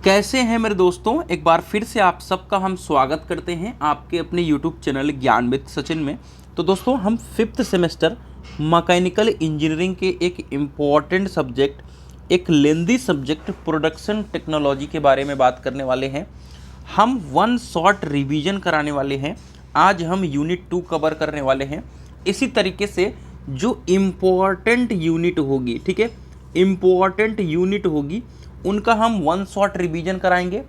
कैसे हैं मेरे दोस्तों। एक बार फिर से आप सबका हम स्वागत करते हैं आपके अपने YouTube चैनल ज्ञान विद सचिन में। तो दोस्तों हम 5th सेमेस्टर मैकेनिकल इंजीनियरिंग के एक इम्पॉर्टेंट सब्जेक्ट, एक लेंदी सब्जेक्ट प्रोडक्शन टेक्नोलॉजी के बारे में बात करने वाले हैं। हम वन शॉर्ट रिवीजन कराने वाले हैं। आज हम यूनिट 2 कवर करने वाले हैं। इसी तरीके से जो इम्पॉर्टेंट यूनिट होगी, ठीक है, इम्पॉर्टेंट यूनिट होगी उनका हम वन शॉट रिवीजन कराएंगे।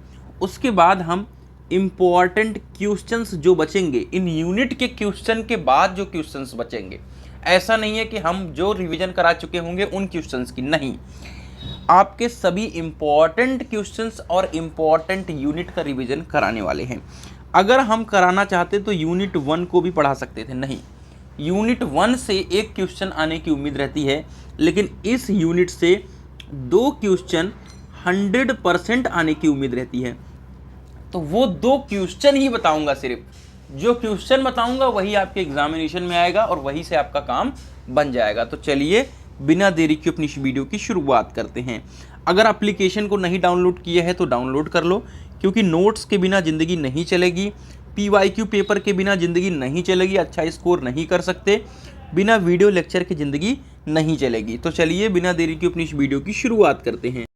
उसके बाद हम इम्पॉर्टेंट क्वेश्चंस जो बचेंगे, इन यूनिट के क्वेश्चन के बाद जो क्वेश्चंस बचेंगे, ऐसा नहीं है कि हम जो रिवीजन करा चुके होंगे उन क्वेश्चंस की, नहीं, आपके सभी इम्पॉर्टेंट क्वेश्चंस और इम्पॉर्टेंट यूनिट का रिवीजन कराने वाले हैं। अगर हम कराना चाहते तो यूनिट 1 को भी पढ़ा सकते थे, नहीं, यूनिट 1 से एक क्वेश्चन आने की उम्मीद रहती है, लेकिन इस यूनिट से 2 क्वेश्चन 100% आने की उम्मीद रहती है। तो वो 2 क्वेश्चन ही बताऊंगा, सिर्फ जो क्वेश्चन बताऊंगा वही आपके एग्जामिनेशन में आएगा और वही से आपका काम बन जाएगा। तो चलिए बिना देरी के अपनी इस वीडियो की शुरुआत करते हैं। अगर एप्लीकेशन को नहीं डाउनलोड किया है तो डाउनलोड कर लो, क्योंकि नोट्स के बिना ज़िंदगी नहीं चलेगी, PYQ पेपर के बिना ज़िंदगी नहीं चलेगी, अच्छा स्कोर नहीं कर सकते, बिना वीडियो लेक्चर की ज़िंदगी नहीं चलेगी। तो चलिए बिना देरी के अपनी इस वीडियो की शुरुआत करते हैं।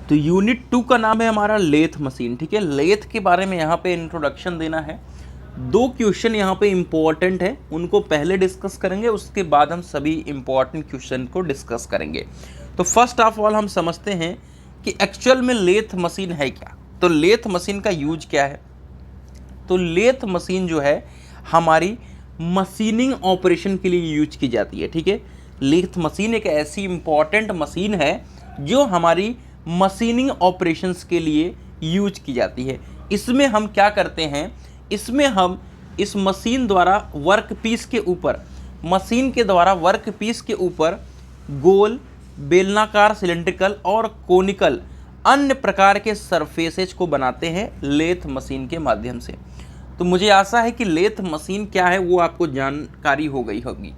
तो यूनिट 2 का नाम है हमारा लेथ मशीन, ठीक है। लेथ के बारे में यहाँ पे इंट्रोडक्शन देना है। 2 क्वेश्चन यहाँ पे इम्पोर्टेंट है, उनको पहले डिस्कस करेंगे, उसके बाद हम सभी इम्पोर्टेंट क्वेश्चन को डिस्कस करेंगे। तो फर्स्ट ऑफ ऑल हम समझते हैं कि एक्चुअल में लेथ मशीन है क्या। तो लेथ मशीन का यूज क्या है। तो लेथ मशीन जो है हमारी मशीनिंग ऑपरेशन के लिए यूज की जाती है, ठीक है। लेथ मशीन एक ऐसी इम्पॉर्टेंट मशीन है जो हमारी मशीनिंग ऑपरेशंस के लिए यूज की जाती है। इसमें हम क्या करते हैं, इसमें हम इस मशीन द्वारा वर्क पीस के ऊपर, मशीन के द्वारा वर्क पीस के ऊपर गोल, बेलनाकार, सिलेंड्रिकल और कोनिकल अन्य प्रकार के सरफेसेज को बनाते हैं लेथ मशीन के माध्यम से। तो मुझे आशा है कि लेथ मशीन क्या है वो आपको जानकारी हो गई होगी।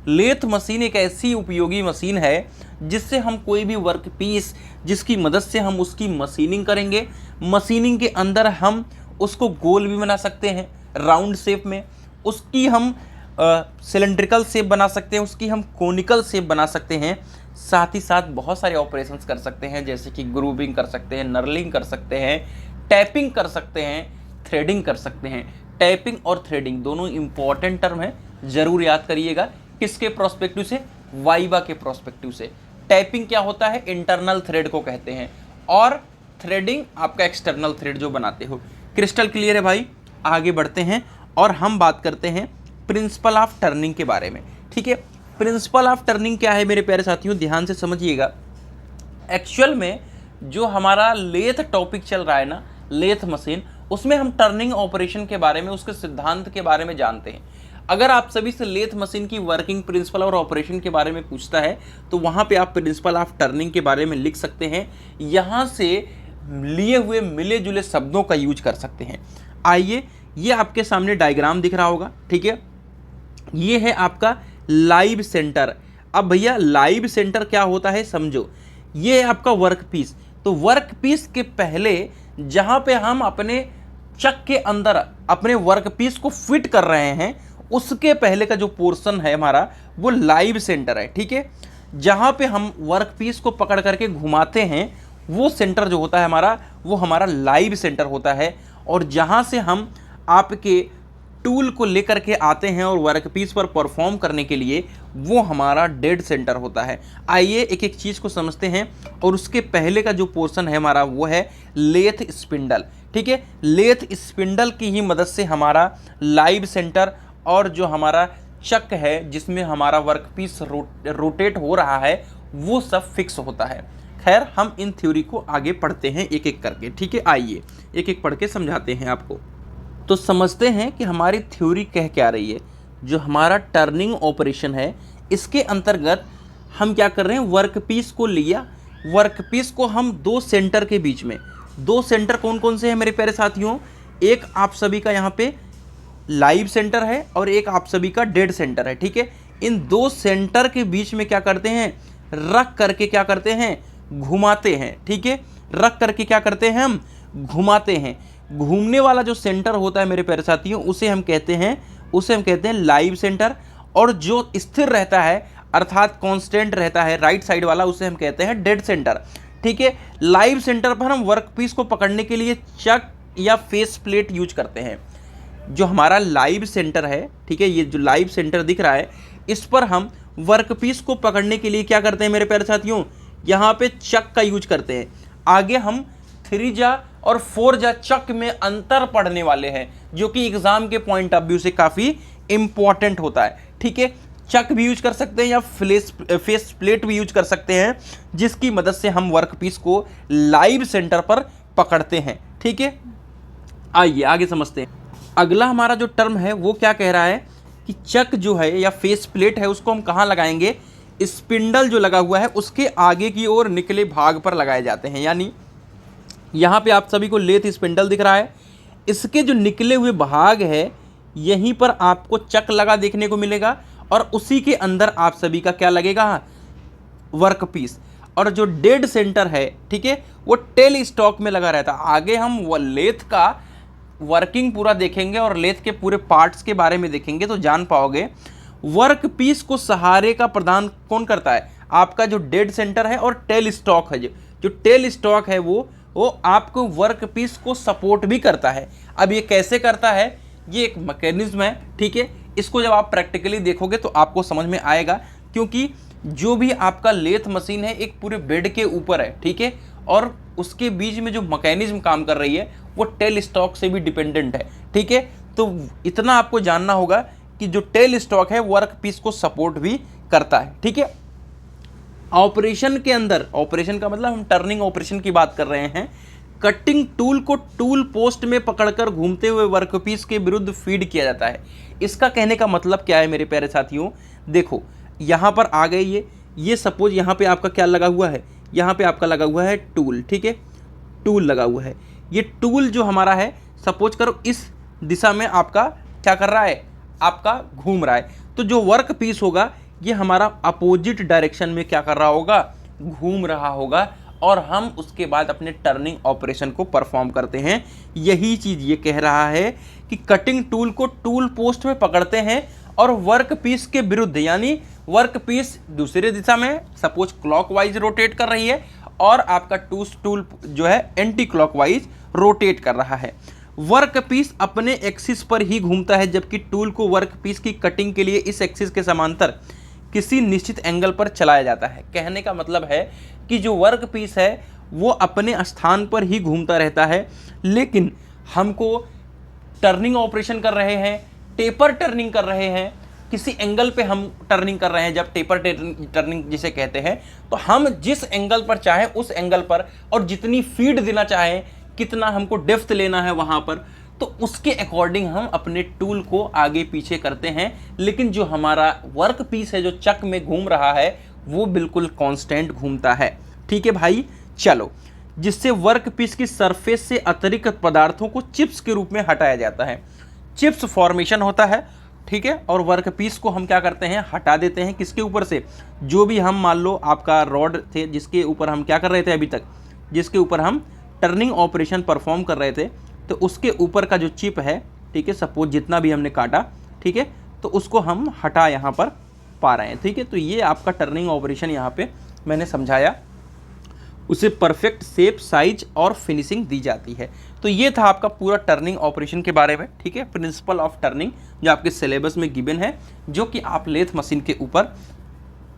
लेथ मशीन एक ऐसी उपयोगी मशीन है जिससे हम कोई भी वर्क पीस, जिसकी मदद से हम उसकी मशीनिंग करेंगे। मशीनिंग के अंदर हम उसको गोल भी बना सकते हैं राउंड शेप में, उसकी हम सिलेंड्रिकल शेप बना सकते हैं, उसकी हम कोनिकल शेप बना सकते हैं। साथ ही साथ बहुत सारे ऑपरेशंस कर सकते हैं, जैसे कि ग्रूविंग कर सकते हैं, नर्लिंग कर सकते हैं, टैपिंग कर सकते हैं, थ्रेडिंग कर सकते हैं। टैपिंग और थ्रेडिंग दोनों इंपॉर्टेंट टर्म है, जरूर याद करिएगा। किसके प्रोस्पेक्टिव से, वाइवा के प्रोस्पेक्टिव से। टैपिंग क्या होता है, इंटरनल थ्रेड को कहते हैं, और थ्रेडिंग आपका एक्सटर्नल थ्रेड जो बनाते हो। क्रिस्टल क्लियर है भाई। आगे बढ़ते हैं और हम बात करते हैं प्रिंसिपल ऑफ टर्निंग के बारे में, ठीक है। प्रिंसिपल ऑफ टर्निंग क्या है मेरे प्यारे साथियों, ध्यान से समझिएगा। एक्चुअल में जो हमारा लेथ टॉपिक चल रहा है ना, लेथ मशीन, उसमें हम टर्निंग ऑपरेशन के बारे में, उसके सिद्धांत के बारे में जानते हैं। अगर आप सभी से लेथ मशीन की वर्किंग प्रिंसिपल और ऑपरेशन के बारे में पूछता है तो वहाँ पे आप प्रिंसिपल ऑफ टर्निंग के बारे में लिख सकते हैं। यहाँ से लिए हुए मिले जुले शब्दों का यूज कर सकते हैं। आइए, ये आपके सामने डायग्राम दिख रहा होगा, ठीक है। ये है आपका लाइव सेंटर। अब भैया लाइव सेंटर क्या होता है समझो। ये है आपका वर्क पीस। तो वर्क पीस के पहले जहाँ पे हम अपने चक के अंदर अपने वर्क पीस को फिट कर रहे हैं, उसके पहले का जो पोर्शन है हमारा वो लाइव सेंटर है, ठीक है। जहाँ पे हम वर्क पीस को पकड़ करके घुमाते हैं वो सेंटर जो होता है हमारा, वो हमारा लाइव सेंटर होता है। और जहाँ से हम आपके टूल को लेकर के आते हैं और वर्क पीस पर परफॉर्म करने के लिए, वो हमारा डेड सेंटर होता है। आइए एक एक चीज़ को समझते हैं। और उसके पहले का जो पोर्शन है हमारा वो है लेथ स्पिंडल, ठीक है। लेथ स्पिंडल की ही मदद से हमारा लाइव सेंटर और जो हमारा चक है जिसमें हमारा वर्क पीस रोटेट हो रहा है वो सब फिक्स होता है। खैर, हम इन थ्योरी को आगे पढ़ते हैं एक एक करके, ठीक है। आइए एक एक पढ़ के समझाते हैं आपको। तो समझते हैं कि हमारी थ्योरी कह क्या रही है। जो हमारा टर्निंग ऑपरेशन है, इसके अंतर्गत हम क्या कर रहे हैं, वर्क पीस को लिया, वर्क पीस को हम 2 सेंटर के बीच में, 2 सेंटर कौन कौन से हैं मेरे प्यारे साथियों, एक आप सभी का यहाँ पे लाइव सेंटर है और एक आप सभी का डेड सेंटर है, ठीक है। इन 2 सेंटर के बीच में क्या करते हैं, रख करके क्या करते हैं, घुमाते हैं, ठीक है। रख करके क्या करते हैं, हम घुमाते हैं। घूमने वाला जो सेंटर होता है मेरे प्यारे साथियों, उसे हम कहते हैं लाइव सेंटर। और जो स्थिर रहता है अर्थात कांस्टेंट रहता है राइट साइड वाला, उसे हम कहते हैं डेड सेंटर। ठीक है, लाइव सेंटर पर हम वर्कपीस को पकड़ने के लिए चक या फेस प्लेट यूज करते हैं। जो हमारा लाइव सेंटर है, ठीक है, ये जो लाइव सेंटर दिख रहा है, इस पर हम वर्कपीस को पकड़ने के लिए क्या करते हैं मेरे प्यारे साथियों, यहाँ पे चक का यूज करते हैं। आगे हम 3 और 4 चक में अंतर पढ़ने वाले हैं, जो कि एग्जाम के पॉइंट ऑफ व्यू से काफ़ी इंपॉर्टेंट होता है। ठीक है, चक भी यूज कर सकते हैं या फेस प्लेट भी यूज कर सकते हैं, जिसकी मदद से हम वर्कपीस को लाइव सेंटर पर पकड़ते हैं। ठीक है, आइए आगे समझते हैं। अगला हमारा जो टर्म है वो क्या कह रहा है कि चक जो है या फेस प्लेट है, उसको हम कहाँ लगाएंगे, स्पिंडल जो लगा हुआ है उसके आगे की ओर निकले भाग पर लगाए जाते हैं। यानी यहाँ पे आप सभी को लेथ स्पिंडल दिख रहा है, इसके जो निकले हुए भाग है यहीं पर आपको चक लगा देखने को मिलेगा, और उसी के अंदर आप सभी का क्या लगेगा, वर्कपीस। और जो डेड सेंटर है, ठीक है, वो टेल स्टॉक में लगा रहता है। आगे हम वो लेथ का वर्किंग पूरा देखेंगे और लेथ के पूरे पार्ट्स के बारे में देखेंगे तो जान पाओगे वर्कपीस को सहारे का प्रदान कौन करता है, आपका जो डेड सेंटर है और टेल स्टॉक है। जो टेल स्टॉक है वो आपको वर्कपीस को सपोर्ट भी करता है। अब ये कैसे करता है, ये एक मैकेनिज्म है। ठीक है, इसको जब आप प्रैक्टिकली देखोगे तो आपको समझ में आएगा, क्योंकि जो भी आपका लेथ मशीन है एक पूरे बेड के ऊपर है। ठीक है, और उसके बीच में जो मैकेनिज्म काम कर रही है वो टेल स्टॉक से भी डिपेंडेंट है। ठीक है, तो इतना आपको जानना होगा कि जो टेल स्टॉक है वर्कपीस को सपोर्ट भी करता है। ठीक है, ऑपरेशन के अंदर, ऑपरेशन का मतलब हम टर्निंग ऑपरेशन की बात कर रहे हैं, कटिंग टूल को टूल पोस्ट में पकड़कर घूमते हुए वर्कपीस के विरुद्ध फीड किया जाता है। इसका कहने का मतलब क्या है मेरे प्यारे साथियों, देखो यहाँ पर आ गए ये सपोज यहाँ पे आपका क्या लगा हुआ है, यहाँ पे आपका लगा हुआ है टूल। ठीक है, टूल लगा हुआ है, ये टूल जो हमारा है सपोज करो इस दिशा में आपका क्या कर रहा है, आपका घूम रहा है। तो जो वर्क पीस होगा ये हमारा अपोजिट डायरेक्शन में क्या कर रहा होगा, घूम रहा होगा, और हम उसके बाद अपने टर्निंग ऑपरेशन को परफॉर्म करते हैं। यही चीज़ ये कह रहा है कि कटिंग टूल को टूल पोस्ट में पकड़ते हैं और वर्क पीस के विरुद्ध, यानी वर्क पीस दूसरे दिशा में सपोज क्लॉकवाइज रोटेट कर रही है और आपका टूल जो है एंटी क्लॉकवाइज रोटेट कर रहा है। वर्क पीस अपने एक्सिस पर ही घूमता है, जबकि टूल को वर्क पीस की कटिंग के लिए इस एक्सिस के समांतर किसी निश्चित एंगल पर चलाया जाता है। कहने का मतलब है कि जो वर्क पीस है वो अपने स्थान पर ही घूमता रहता है, लेकिन हमको टर्निंग ऑपरेशन कर रहे हैं, टेपर टर्निंग कर रहे हैं, किसी एंगल पे हम टर्निंग कर रहे हैं। जब टेपर टर्निंग जिसे कहते हैं, तो हम जिस एंगल पर चाहें उस एंगल पर, और जितनी फीड देना चाहें, कितना हमको डेप्थ लेना है वहाँ पर, तो उसके अकॉर्डिंग हम अपने टूल को आगे पीछे करते हैं। लेकिन जो हमारा वर्क पीस है जो चक में घूम रहा है वो बिल्कुल कांस्टेंट घूमता है। ठीक है भाई, चलो, जिससे वर्क पीस की सरफेस से अतिरिक्त पदार्थों को चिप्स के रूप में हटाया जाता है। चिप्स फॉर्मेशन होता है, ठीक है, और वर्क पीस को हम क्या करते हैं, हटा देते हैं। किसके ऊपर से, जो भी हम मान लो आपका रॉड थे जिसके ऊपर हम क्या कर रहे थे अभी तक, जिसके ऊपर हम टर्निंग ऑपरेशन परफॉर्म कर रहे थे, तो उसके ऊपर का जो चिप है, ठीक है, सपोज जितना भी हमने काटा, ठीक है, तो उसको हम हटा यहाँ पर पा रहे हैं। ठीक है, तो ये आपका टर्निंग ऑपरेशन यहाँ पे मैंने समझाया, उसे परफेक्ट शेप, साइज और फिनिशिंग दी जाती है। तो ये था आपका पूरा टर्निंग ऑपरेशन के बारे में। ठीक है, प्रिंसिपल ऑफ टर्निंग जो आपके सिलेबस में गिवन है, जो कि आप लेथ मशीन के ऊपर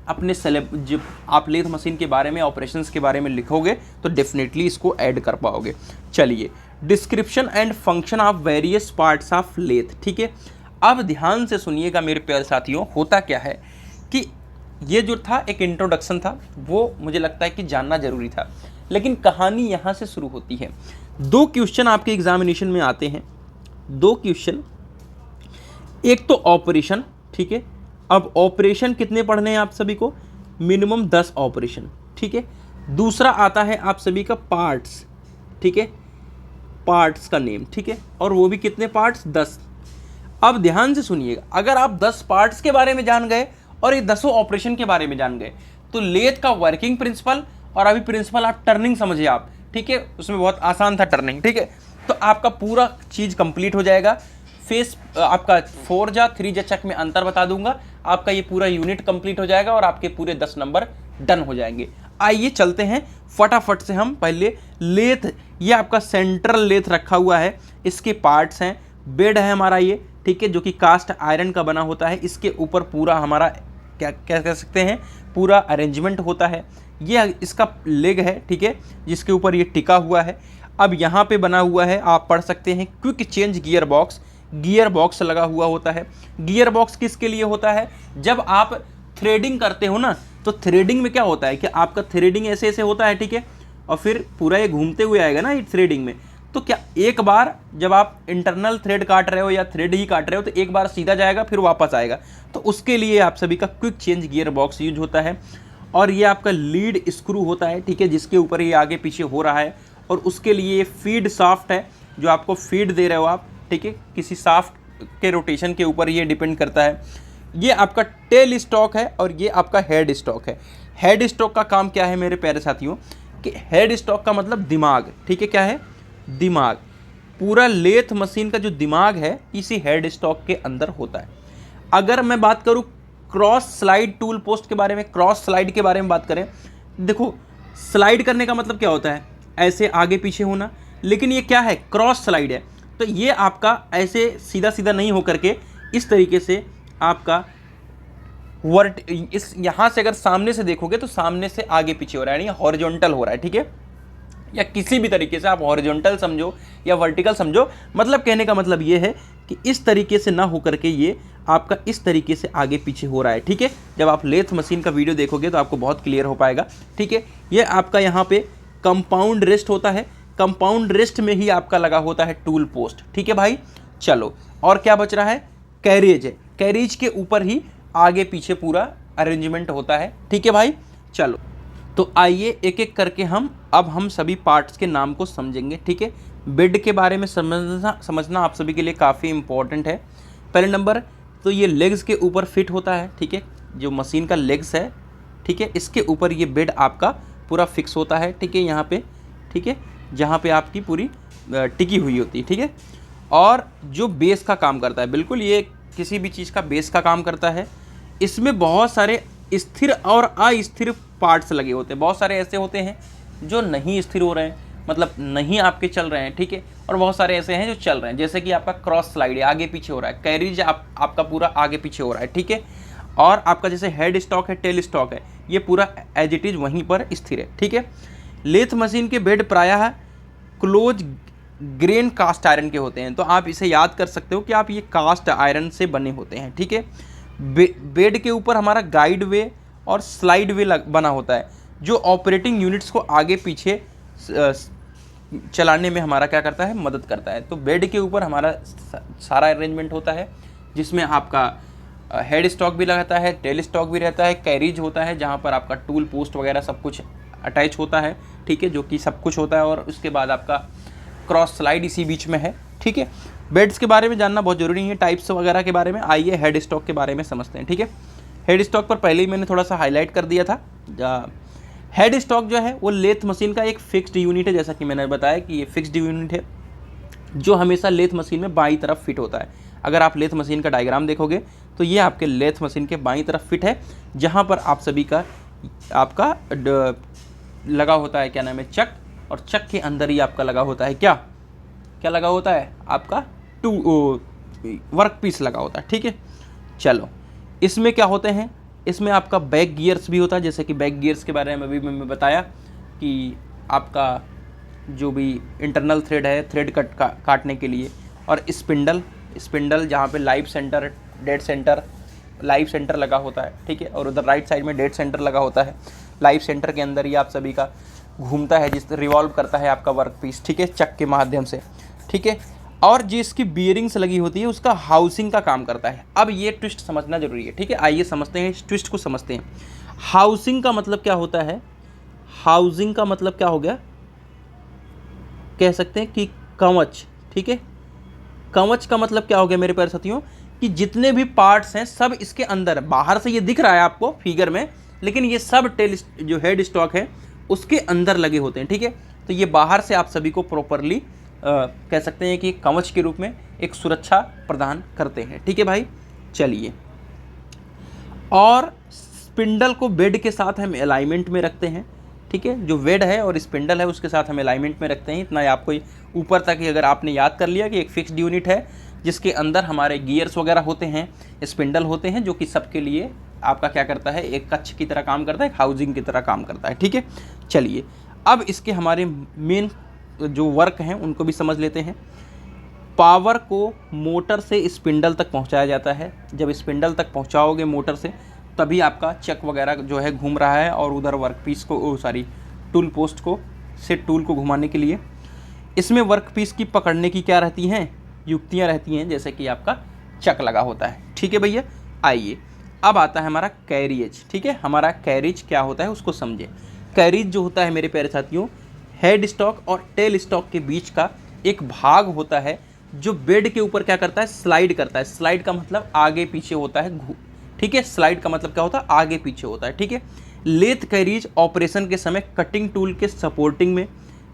अपने जब आप लेथ मशीन के बारे में, ऑपरेशंस के बारे में लिखोगे तो डेफिनेटली इसको ऐड कर पाओगे। चलिए, description and function of various parts of leaf. ठीक है, अब ध्यान से सुनिएगा मेरे प्यारे साथियों, होता क्या है कि ये जो था एक इंट्रोडक्शन था, वो मुझे लगता है कि जानना जरूरी था, लेकिन कहानी यहाँ से शुरू होती है। 2 क्वेश्चन आपके एग्जामिनेशन में आते हैं, 2 क्वेश्चन, एक तो ऑपरेशन, ठीक है, अब ऑपरेशन कितने पढ़ने हैं आप सभी को, मिनिमम 10 ऑपरेशन, ठीक है। दूसरा आता है आप सभी का पार्ट्स, ठीक है, पार्ट्स का नेम, ठीक है, और वो भी कितने पार्ट्स, 10। अब ध्यान से सुनिएगा, अगर आप 10 पार्ट्स के बारे में जान गए और ये 10 ऑपरेशन के बारे में जान गए, तो लेथ का वर्किंग प्रिंसिपल, और अभी प्रिंसिपल आप टर्निंग समझिए, आप ठीक है, उसमें बहुत आसान था टर्निंग, ठीक है। तो आपका पूरा चीज़ कंप्लीट हो जाएगा। फेस आपका 4 जा 3 जा चक में अंतर बता दूंगा, आपका ये पूरा यूनिट कंप्लीट हो जाएगा और आपके पूरे 10 नंबर डन हो जाएंगे। आइए चलते हैं फटाफट से हम पहले लेथ, ये आपका सेंट्रल लेथ रखा हुआ है, इसके पार्ट्स हैं, बेड है हमारा ये, ठीक है, जो कि कास्ट आयरन का बना होता है। इसके ऊपर पूरा हमारा क्या क्या कह सकते हैं, पूरा अरेंजमेंट होता है। ये इसका लेग है, ठीक है, जिसके ऊपर ये टिका हुआ है। अब यहाँ पे बना हुआ है, आप पढ़ सकते हैं, quick change gear box, gear box लगा हुआ होता है। गियर बॉक्स किसके लिए होता है, जब आप थ्रेडिंग करते हो ना, तो थ्रेडिंग में क्या होता है कि आपका थ्रेडिंग ऐसे ऐसे होता है, ठीक है, और फिर पूरा ये घूमते हुए आएगा ना ये थ्रेडिंग में। तो क्या एक बार जब आप इंटरनल थ्रेड काट रहे हो या थ्रेड ही काट रहे हो तो एक बार सीधा जाएगा फिर वापस आएगा, तो उसके लिए आप सभी का quick change gear box use होता है। और ये आपका लीड स्क्रू होता है, ठीक है, जिसके ऊपर ये आगे पीछे हो रहा है, और उसके लिए ये फीड शाफ्ट है जो आपको फीड दे रहे हो आप, ठीक है, किसी शाफ्ट के रोटेशन के ऊपर ये डिपेंड करता है। ये आपका टेल स्टॉक है और ये आपका हेड स्टॉक है। हेड स्टॉक का काम क्या है मेरे प्यारे साथियों, कि हेड स्टॉक का मतलब दिमाग, ठीक है, क्या है, दिमाग। पूरा लेथ मशीन का जो दिमाग है इसी हेड स्टॉक के अंदर होता है। अगर मैं बात करूं क्रॉस स्लाइड टूल पोस्ट के बारे में, क्रॉस स्लाइड के बारे में बात करें, देखो स्लाइड करने का मतलब क्या होता है, ऐसे आगे पीछे होना, लेकिन ये क्या है, क्रॉस स्लाइड है। तो ये आपका ऐसे सीधा सीधा नहीं होकर के इस तरीके से आपका इस यहाँ से अगर सामने से देखोगे तो सामने से आगे पीछे हो रहा है, यानी हॉरिजॉन्टल हो रहा है, ठीक है, या किसी भी तरीके से आप हॉरिजॉन्टल समझो या वर्टिकल समझो, मतलब कहने का मतलब ये है कि इस तरीके से ना होकर के ये आपका इस तरीके से आगे पीछे हो रहा है, ठीक है। जब आप लेथ मशीन का वीडियो देखोगे तो आपको बहुत क्लियर हो पाएगा, ठीक है। ये आपका यहाँ पे कंपाउंड रेस्ट होता है, कंपाउंड रेस्ट में ही आपका लगा होता है टूल पोस्ट, ठीक है भाई। चलो, और क्या बच रहा है, कैरेज है, कैरेज के ऊपर ही आगे पीछे पूरा अरेंजमेंट होता है, ठीक है भाई। चलो, तो आइए एक एक करके हम सभी पार्ट्स के नाम को समझेंगे, ठीक है। बेड के बारे में समझना आप सभी के लिए काफ़ी इंपॉर्टेंट है। पहले नंबर तो ये लेग्स के ऊपर फिट होता है, ठीक है, जो मशीन का लेग्स है, ठीक है, इसके ऊपर ये बेड आपका पूरा फिक्स होता है, ठीक है, यहाँ पे, ठीक है, जहाँ पे आपकी पूरी टिकी हुई होती है, ठीक है। और जो बेस का काम करता है, बिल्कुल ये किसी भी चीज़ का बेस का काम करता है। इसमें बहुत सारे स्थिर और अस्थिर पार्ट्स लगे होते हैं, बहुत सारे ऐसे होते हैं जो नहीं स्थिर हो रहे हैं, मतलब नहीं आपके चल रहे हैं, ठीक है, और बहुत सारे ऐसे हैं जो चल रहे हैं, जैसे कि आपका क्रॉस स्लाइड है, आगे पीछे हो रहा है, कैरिज आपका पूरा आगे पीछे हो रहा है, ठीक है। और आपका जैसे हेड स्टॉक है, टेल स्टॉक है, ये पूरा एज इट इज़ वहीं पर स्थिर है, ठीक है। लेथ मशीन के बेड प्रायः क्लोज ग्रेन कास्ट आयरन के होते हैं, तो आप इसे याद कर सकते हो कि आप ये कास्ट आयरन से बने होते हैं, ठीक है। बेड के ऊपर हमारा गाइड वे और स्लाइड वे बना होता है, जो ऑपरेटिंग यूनिट्स को आगे पीछे चलाने में हमारा क्या करता है, मदद करता है। तो बेड के ऊपर हमारा सारा अरेंजमेंट होता है, जिसमें आपका हेड स्टॉक भी रहता है, टेल स्टॉक भी रहता है, कैरिज होता है जहाँ पर आपका टूल पोस्ट वगैरह सब कुछ अटैच होता है, ठीक है, जो कि सब कुछ होता है। और उसके बाद आपका क्रॉस स्लाइड इसी बीच में है, ठीक है। बेड्स के बारे में जानना बहुत ज़रूरी है, टाइप्स वगैरह के बारे में। आइए हेड स्टॉक के बारे में समझते हैं, ठीक है। हेड स्टॉक पर पहले ही मैंने थोड़ा सा हाईलाइट कर दिया था। हेड स्टॉक जो है वो लेथ मशीन का एक फिक्स्ड यूनिट है, जैसा कि मैंने बताया कि ये फिक्स्ड यूनिट है जो हमेशा लेथ मशीन में बाईं तरफ फिट होता है। अगर आप लेथ मशीन का डायग्राम देखोगे तो ये आपके लेथ मशीन के बाईं तरफ फिट है, जहाँ पर आप सभी का आपका लगा होता है, क्या नाम है, चक, और चक के अंदर ही आपका लगा होता है क्या लगा होता है, आपका वर्क पीस लगा होता है, ठीक है। चलो, इसमें क्या होते हैं, इसमें आपका बैक गियर्स भी होता है, जैसे कि बैक गियर्स के बारे में अभी मैंने बताया कि आपका जो भी इंटरनल थ्रेड है, थ्रेड काटने के लिए, और स्पिंडल जहाँ पे live centre, dead centre, live centre लगा होता है, ठीक है, और उधर राइट साइड में डेड सेंटर लगा होता है। लाइव सेंटर के अंदर ही आप सभी का घूमता है, जिस रिवॉल्व करता है आपका वर्क पीस, ठीक है, चक के माध्यम से, ठीक है। और जिसकी बियरिंग्स लगी होती है उसका हाउसिंग का काम करता है। अब ये ट्विस्ट समझना जरूरी है, ठीक है, आइए समझते हैं, इस ट्विस्ट को समझते हैं। हाउसिंग का मतलब क्या होता है, हाउसिंग का मतलब क्या हो गया, कह सकते हैं कि कवच, ठीक है। कवच का मतलब क्या हो गया मेरे प्यारे साथियों, कि जितने भी पार्ट्स हैं सब इसके अंदर, बाहर से ये दिख रहा है आपको फिगर में, लेकिन ये सब टेल जो हेड स्टॉक है उसके अंदर लगे होते हैं, ठीक है। तो ये बाहर से आप सभी को प्रॉपरली कह सकते हैं कि कवच के रूप में एक सुरक्षा प्रदान करते हैं। ठीक है भाई, चलिए। और स्पिंडल को बेड के साथ हम अलाइनमेंट में रखते हैं। ठीक है, जो वेड है और स्पिंडल है उसके साथ हम अलाइनमेंट में रखते हैं। इतना आपको ऊपर तक ही अगर आपने याद कर लिया कि एक फिक्स्ड यूनिट है जिसके अंदर हमारे गियर्स वगैरह होते हैं, स्पिंडल होते हैं, जो कि सबके लिए आपका क्या करता है, एक कक्ष की तरह काम करता है, एक हाउसिंग की तरह काम करता है। ठीक है, चलिए अब इसके हमारे मेन जो वर्क हैं उनको भी समझ लेते हैं। पावर को मोटर से स्पिंडल तक पहुंचाया जाता है। जब स्पिंडल तक पहुंचाओगे मोटर से, तभी आपका चक वगैरह जो है घूम रहा है और उधर वर्कपीस को टूल पोस्ट को से टूल को घुमाने के लिए। इसमें वर्कपीस की पकड़ने की क्या रहती हैं, युक्तियाँ रहती हैं, जैसे कि आपका चक लगा होता है। ठीक है भैया, आइए अब आता है हमारा कैरिएज। ठीक है, हमारा कैरिज क्या होता है उसको समझे। कैरिज जो होता है मेरे प्यारे साथियों, हेड स्टॉक और टेल स्टॉक के बीच का एक भाग होता है जो बेड के ऊपर क्या करता है, स्लाइड करता है। स्लाइड का मतलब आगे पीछे होता है। ठीक है, स्लाइड का मतलब क्या होता है, आगे पीछे होता है। ठीक है, लेथ कैरिज ऑपरेशन के समय कटिंग टूल के सपोर्टिंग में,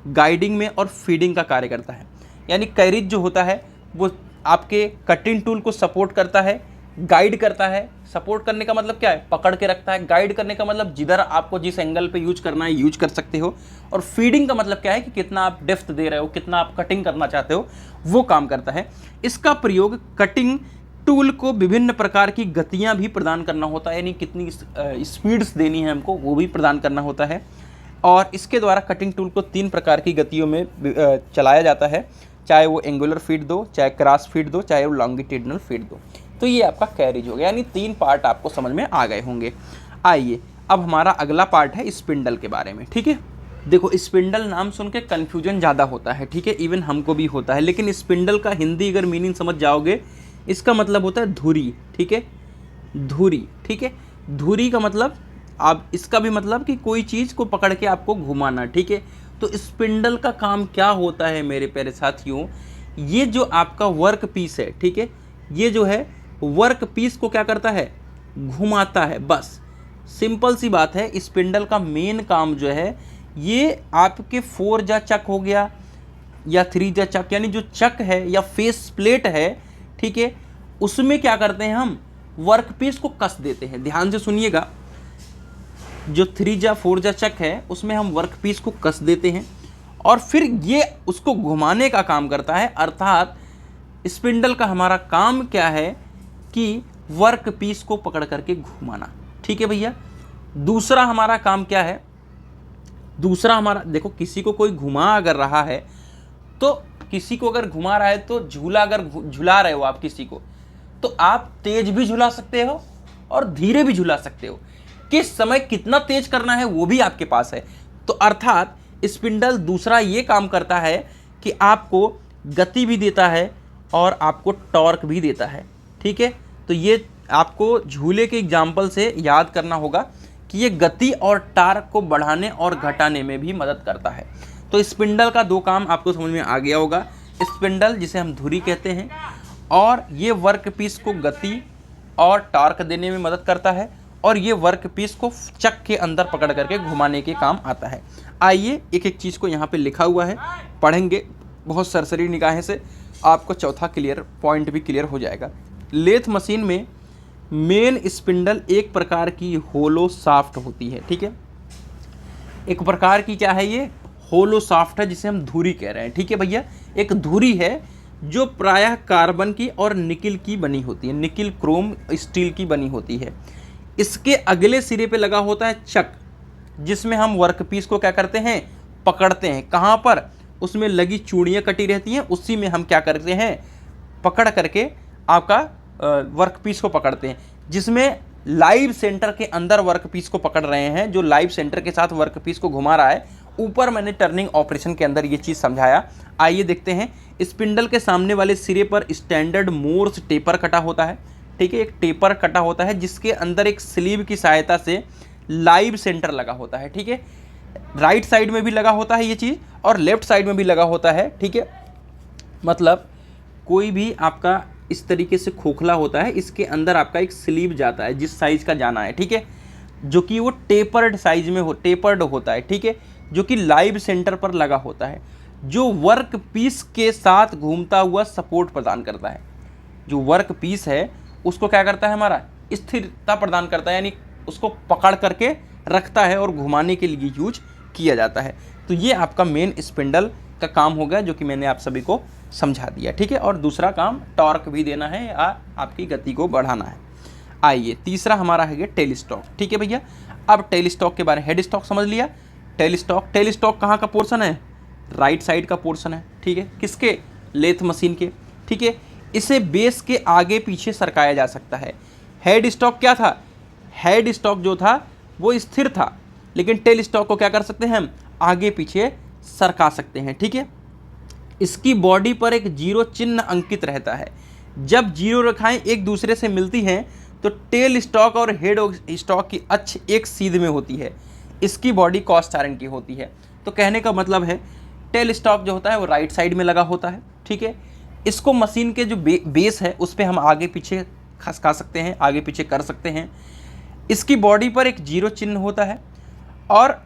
गाइडिंग में और फीडिंग का कार्य करता है। यानी कैरिज जो होता है वो आपके कटिंग टूल को सपोर्ट करता है, गाइड करता है। सपोर्ट करने का मतलब क्या है, पकड़ के रखता है। गाइड करने का मतलब जिधर आपको जिस एंगल पे यूज करना है यूज कर सकते हो। और फीडिंग का मतलब क्या है कि कितना आप डेप्थ दे रहे हो, कितना आप कटिंग करना चाहते हो, वो काम करता है। इसका प्रयोग कटिंग टूल को विभिन्न प्रकार की गतियां भी प्रदान करना होता है, यानी कितनी स्पीड्स देनी है हमको वो भी प्रदान करना होता है। और इसके द्वारा कटिंग टूल को 3 प्रकार की गतियों में चलाया जाता है, चाहे वो एंगुलर फीड दो, चाहे क्रॉस फीड दो, चाहे वो लॉन्गिट्यूडिनल फीड दो। तो ये आपका कैरिज हो गया, यानी 3 पार्ट आपको समझ में आ गए होंगे। आइए अब हमारा अगला पार्ट है स्पिंडल के बारे में। ठीक है, देखो स्पिंडल नाम सुन के कन्फ्यूजन ज़्यादा होता है। ठीक है, इवन हमको भी होता है, लेकिन स्पिंडल का हिंदी अगर मीनिंग समझ जाओगे, इसका मतलब होता है धुरी। ठीक है, धुरी। ठीक है, धुरी का मतलब आप इसका भी मतलब कि कोई चीज़ को पकड़ के आपको घुमाना। ठीक है, तो स्पिंडल का काम क्या होता है मेरे प्यारे साथियों, ये जो आपका वर्क पीस है, ठीक है, ये जो है वर्क पीस को क्या करता है, घुमाता है। बस सिंपल सी बात है। स्पिंडल का मेन काम जो है, ये आपके 4 जा चक हो गया या 3 जा चक, यानी जो चक है या फेस प्लेट है, ठीक है, उसमें क्या करते हैं हम, वर्क पीस को कस देते हैं। ध्यान से सुनिएगा, जो 3 जा 4 जा चक है उसमें हम वर्क पीस को कस देते हैं और फिर ये उसको घुमाने का काम करता है। अर्थात स्पिंडल का हमारा काम क्या है कि वर्क पीस को पकड़ करके घुमाना। ठीक है भैया, दूसरा हमारा काम क्या है, दूसरा हमारा देखो, किसी को कोई घुमा अगर रहा है, तो किसी को अगर घुमा रहा है तो झूला अगर झुला रहे हो आप किसी को, तो आप तेज भी झुला सकते हो और धीरे भी झुला सकते हो। किस समय कितना तेज करना है वो भी आपके पास है। तो अर्थात स्पिंडल दूसरा ये काम करता है कि आपको गति भी देता है और आपको टॉर्क भी देता है। ठीक है, तो ये आपको झूले के एग्जाम्पल से याद करना होगा कि ये गति और टॉर्क को बढ़ाने और घटाने में भी मदद करता है। तो स्पिंडल का 2 काम आपको समझ में आ गया होगा। स्पिंडल जिसे हम धुरी कहते हैं, और ये वर्क पीस को गति और टॉर्क देने में मदद करता है, और ये वर्क पीस को चक के अंदर पकड़ करके घुमाने के काम आता है। आइए एक एक चीज़ को यहाँ पे लिखा हुआ है, पढ़ेंगे बहुत सरसरी निगाहें से, आपको चौथा पॉइंट भी क्लियर हो जाएगा। लेथ मशीन में मेन स्पिंडल एक प्रकार की होलो शाफ्ट होती है। ठीक है, एक प्रकार की क्या है, ये होलो शाफ्ट है जिसे हम धुरी कह रहे हैं। ठीक है भैया, एक धुरी है जो प्रायः कार्बन की और निकिल की बनी होती है, निकिल क्रोम स्टील की बनी होती है। इसके अगले सिरे पे लगा होता है चक, जिसमें हम वर्कपीस को क्या करते हैं, पकड़ते हैं। कहाँ पर, उसमें लगी चूड़ियाँ कटी रहती हैं, उसी में हम क्या करते हैं, पकड़ करके आपका वर्कपीस को पकड़ते हैं, जिसमें लाइव सेंटर के अंदर वर्कपीस को पकड़ रहे हैं, जो लाइव सेंटर के साथ वर्कपीस को घुमा रहा है। ऊपर मैंने टर्निंग ऑपरेशन के अंदर ये चीज़ समझाया। आइए देखते हैं। स्पिंडल के सामने वाले सिरे पर स्टैंडर्ड मोर्स टेपर कटा होता है। ठीक है, एक टेपर कटा होता है जिसके अंदर एक स्लीव की सहायता से लाइव सेंटर लगा होता है। ठीक है, राइट साइड में भी लगा होता है ये चीज़ और लेफ्ट साइड में भी लगा होता है। ठीक है, मतलब कोई भी आपका इस तरीके से खोखला होता है, इसके अंदर आपका एक स्लीव जाता है जिस साइज़ का जाना है। ठीक है, जो कि वो टेपर्ड साइज में टेपर्ड होता है। ठीक है, जो कि लाइव सेंटर पर लगा होता है, जो वर्क पीस के साथ घूमता हुआ सपोर्ट प्रदान करता है। जो वर्क पीस है उसको क्या करता है, हमारा स्थिरता प्रदान करता है, यानी उसको पकड़ करके रखता है और घुमाने के लिए यूज किया जाता है। तो ये आपका मेन स्पिंडल का काम हो गया, जो कि मैंने आप सभी को समझा दिया, ठीक है। और दूसरा काम टॉर्क भी देना है या आपकी गति को बढ़ाना है। आइए तीसरा हमारा है टेल स्टॉक, ठीक है भैया। अब टेल स्टॉक के बारे में, हेड स्टॉक समझ लिया, टेल स्टॉक कहाँ का पोर्शन है, राइट साइड का पोर्शन है, ठीक है, किसके, लेथ मशीन के, ठीक है। इसे बेस के आगे पीछे सरकाया जा सकता है। हेड स्टॉक क्या था, हेड स्टॉक जो था वो स्थिर था, लेकिन टेल स्टॉक को क्या कर सकते हैं हम, आगे पीछे सरका सकते हैं, ठीक है। इसकी बॉडी पर एक जीरो चिन्ह अंकित रहता है। जब जीरो रेखाएं एक दूसरे से मिलती हैं तो टेल स्टॉक और हेड स्टॉक की अक्ष एक सीध में होती है। इसकी बॉडी कास्ट आयरन की होती है। तो कहने का मतलब है टेल स्टॉक जो होता है वो राइट साइड में लगा होता है, ठीक है। इसको मशीन के जो बेस है उस पर हम आगे पीछे खसका सकते हैं, आगे पीछे कर सकते हैं। इसकी बॉडी पर एक जीरो चिन्ह होता है और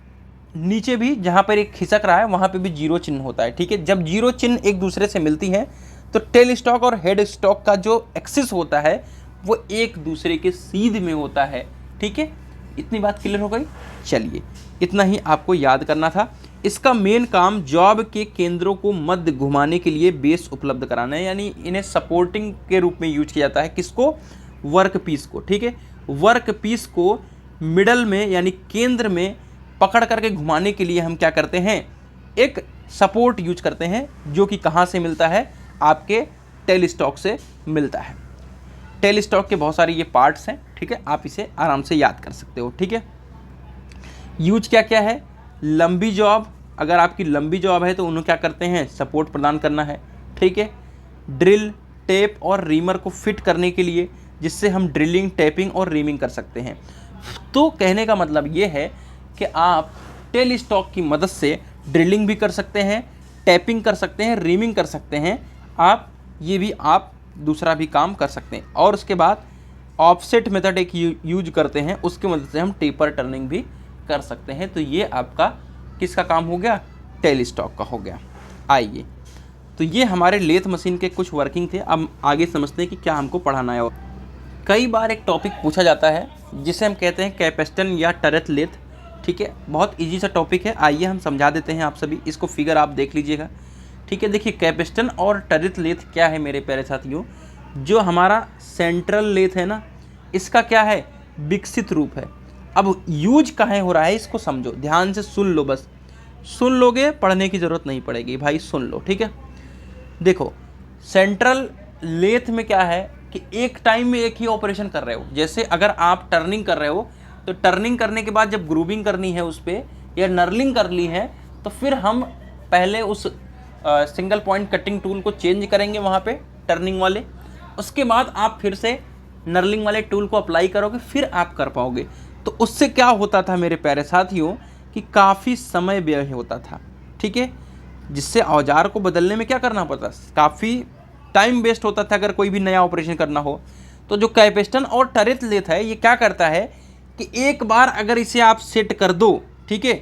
नीचे भी जहाँ पर एक खिसक रहा है वहाँ पे भी जीरो चिन्ह होता है, ठीक है। जब जीरो चिन्ह एक दूसरे से मिलती हैं तो टेल स्टॉक और हेड स्टॉक का जो एक्सिस होता है वो एक दूसरे के सीध में होता है, ठीक है। इतनी बात क्लियर हो गई। चलिए इतना ही आपको याद करना था। इसका मेन काम जॉब के केंद्रों को मध्य घुमाने के लिए बेस उपलब्ध कराना है, यानी इन्हें सपोर्टिंग के रूप में यूज किया जाता है। किसको, वर्क पीस को, ठीक है। वर्क पीस को मिडल में यानी केंद्र में पकड़ करके घुमाने के लिए हम क्या करते हैं, एक सपोर्ट यूज करते हैं, जो कि कहाँ से मिलता है, आपके टेल स्टॉक से मिलता है। टेल स्टॉक के बहुत सारे ये पार्ट्स हैं, ठीक है, आप इसे आराम से याद कर सकते हो, ठीक है। यूज क्या क्या है, लंबी जॉब, अगर आपकी लंबी जॉब है तो उन्हें क्या करते हैं, सपोर्ट प्रदान करना है, ठीक है। ड्रिल, टेप और रीमर को फिट करने के लिए, जिससे हम ड्रिलिंग, टेपिंग और रीमिंग कर सकते हैं। तो कहने का मतलब ये है कि आप टेल स्टॉक की मदद से ड्रिलिंग भी कर सकते हैं, टैपिंग कर सकते हैं, रीमिंग कर सकते हैं, आप ये भी आप दूसरा भी काम कर सकते हैं। और उसके बाद ऑफसेट मेथड एक यूज करते हैं, उसकी मदद से हम टेपर टर्निंग भी कर सकते हैं। तो ये आपका किसका काम हो गया, टेल स्टॉक का हो गया। आइए तो ये हमारे लेथ मशीन के कुछ वर्किंग थे। अब आगे समझते हैं कि क्या हमको पढ़ाना है। और कई बार एक टॉपिक पूछा जाता है जिसे हम कहते हैं कैपेस्टन या टरेट लेथ, ठीक है। बहुत इजी सा टॉपिक है, आइए हम समझा देते हैं आप सभी। इसको फिगर आप देख लीजिएगा, ठीक है। देखिए कैपेस्टन और टरेट लेथ क्या है मेरे प्यारे साथियों, जो हमारा सेंट्रल लेथ है ना, इसका क्या है, विकसित रूप है। अब यूज कहाँ हो रहा है इसको समझो, ध्यान से सुन लो, बस सुन लोगे, पढ़ने की ज़रूरत नहीं पड़ेगी भाई, सुन लो, ठीक है। देखो सेंट्रल लेथ में क्या है कि एक टाइम में एक ही ऑपरेशन कर रहे हो। जैसे अगर आप टर्निंग कर रहे हो तो टर्निंग करने के बाद जब ग्रूविंग करनी है उस पर, या नर्लिंग कर ली है, तो फिर हम पहले उस सिंगल पॉइंट कटिंग टूल को चेंज करेंगे वहाँ पे टर्निंग वाले, उसके बाद आप फिर से नर्लिंग वाले टूल को अप्लाई करोगे, फिर आप कर पाओगे। तो उससे क्या होता था मेरे प्यारे साथियों कि काफ़ी समय व्यय होता था, ठीक है, जिससे औजार को बदलने में क्या करना पड़ता, काफ़ी टाइम वेस्ट होता था अगर कोई भी नया ऑपरेशन करना हो। तो जो कैपेस्टन और टरेट लेथ है, ये क्या करता है कि एक बार अगर इसे आप सेट कर दो, ठीक है,